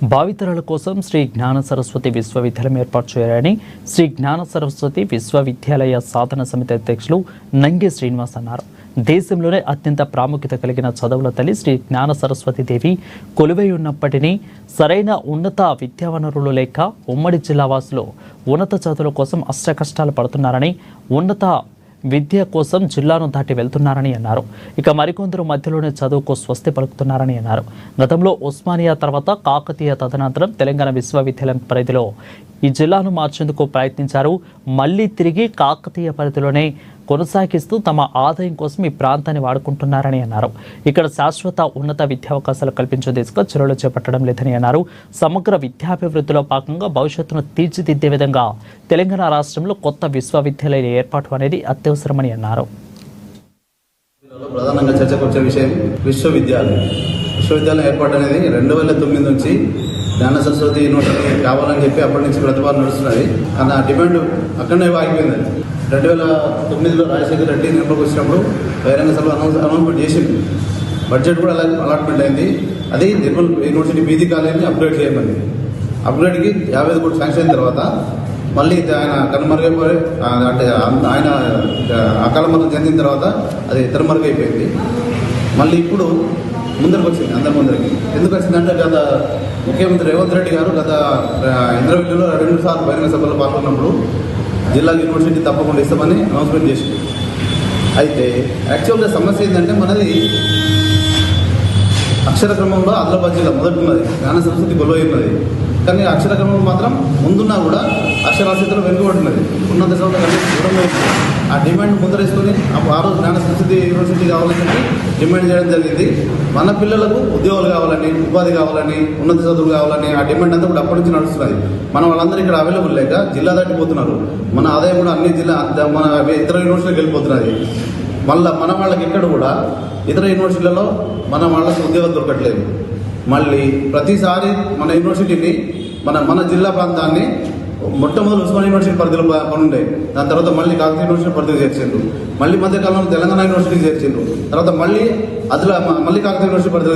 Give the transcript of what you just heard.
భావితరాల కోసం శ్రీ జ్ఞాన సరస్వతి విశ్వవిద్యాలయం ఏర్పాటు చేయాలని శ్రీ జ్ఞాన సరస్వతి విశ్వవిద్యాలయ సాధన సమితి అధ్యక్షులు నంగి శ్రీనివాస్ అన్నారు. దేశంలోనే అత్యంత ప్రాముఖ్యత కలిగిన చదువుల తల్లి శ్రీ జ్ఞాన సరస్వతి దేవి కొలువై ఉన్నప్పటినీ సరైన ఉన్నత విద్యా వనరులు లేక ఉమ్మడి జిల్లా వాసులు ఉన్నత చదువుల కోసం అష్టకష్టాలు పడుతున్నారని, ఉన్నత విద్య కోసం జిల్లాను దాటి వెళ్తున్నారని అన్నారు. ఇక మరికొందరు మధ్యలోనే చదువుకు స్వస్తి పలుకుతున్నారని అన్నారు. గతంలో ఉస్మానియా తర్వాత కాకతీయ, తదనంతరం తెలంగాణ విశ్వవిద్యాలయం పరిధిలో ఈ జిల్లాను మార్చేందుకు ప్రయత్నించారు. మళ్లీ తిరిగి కాకతీయ పరిధిలోనే కొనసాగిస్తూ తమ ఆదాయం కోసం ఈ ప్రాంతాన్ని వాడుకుంటున్నారని అన్నారు. ఇక్కడ శాశ్వత ఉన్నత విద్యావకాశాలు కల్పించే దిశగా చర్యలు చేపట్టడం లేదని అన్నారు. సమగ్ర విద్యాభివృద్ధిలో భాగంగా భవిష్యత్తును తీర్చిదిద్దే విధంగా తెలంగాణ రాష్ట్రంలో కొత్త విశ్వవిద్యాలయాల ఏర్పాటు అనేది అత్యవసరమని అన్నారు. ప్రధానంగా చర్చకు వచ్చే విషయం విశ్వవిద్యాలయం ఏర్పాటు అనేది 2009 నుంచి జ్ఞాన సరస్వతి యూనివర్సిటీ కావాలని చెప్పి అప్పటి నుంచి ప్రతిపాదన నడుస్తున్నది. కానీ ఆ డిమాండ్ అక్కడనే ఆగిపోయింది. 2009లో రాజశేఖర్ రెడ్డి నిర్మలకు వచ్చినప్పుడు బహిరంగ సభలో అనౌన్స్మెంట్ చేసింది. బడ్జెట్ కూడా అలాట్మెంట్ అయింది. అది నిర్మల్ యూనివర్సిటీ బీదీ కాలేజీని అప్గ్రేడ్ చేయమని. అప్గ్రేడ్కి 55 కోట్లు శాంక్షన్ అయిన తర్వాత మళ్ళీ ఆయన కనుమరుగైపోయి అంటే ఆయన అకాల మరణం చెందిన తర్వాత అది తెరమరుగైపోయింది. మళ్ళీ ఇప్పుడు ముందరికి వచ్చింది, అందరి ముందరికి. ఎందుకు వచ్చిందంటే గత ముఖ్యమంత్రి రేవంత్ రెడ్డి గారు గత ఇంటర్వ్యూలో 2 సార్లు బహిరంగ సభలో పాల్గొన్నప్పుడు జిల్లా యూనివర్సిటీ తప్పకుండా ఇస్తామని అనౌన్స్మెంట్ చేసింది. అయితే యాక్చువల్గా సమస్య ఏంటంటే మనది అక్షర క్రమంలో ఆదిలాబాద్ జిల్లా మొదటి ఉన్నది, జ్ఞాన సరస్వతి కొలువై ఉన్నది. కానీ అక్షర క్రమం మాత్రం ముందున్నా కూడా అక్షరాస్యతలో వెనుకబడినది. ఉన్నత చదువులు దూరంగా ఆ డిమాండ్ ముందరేసుకొని ఆ రోజు జ్ఞాన సరస్వతి యూనివర్సిటీ కావాలని చెప్పి డిమాండ్ చేయడం జరిగింది. మన పిల్లలకు ఉద్యోగాలు కావాలని, ఉపాధి కావాలని, ఉన్నత చదువులు కావాలని ఆ డిమాండ్ అంతా కూడా అప్పటి నుంచి నడుస్తున్నది. మన వాళ్ళందరూ ఇక్కడ అవైలబుల్ లేక జిల్లా దాటిపోతున్నారు. మన ఆదాయం కూడా అన్ని జిల్లా మన ఇతర యూనివర్సిటీలకు వెళ్ళిపోతున్నది. మళ్ళీ మన వాళ్ళకి ఇక్కడ కూడా ఇతర యూనివర్సిటీలలో మన వాళ్ళకి ఉద్యోగాలు దొరకట్లేదు. మళ్ళీ ప్రతిసారి మన యూనివర్సిటీని మన జిల్లా ప్రాంతాన్ని మొట్టమొదటి ఉస్మానియా యూనివర్సిటీ పరిధిలో పనుండే, దాని తర్వాత మళ్ళీ కాకతీయ యూనివర్సిటీ పరిధికి చేర్చిండ్రు. మళ్ళీ మధ్యకాలంలో తెలంగాణ యూనివర్సిటీకి చేర్చిండ్రు. తర్వాత మళ్ళీ కాకతీయ యూనివర్సిటీ పరిధిలో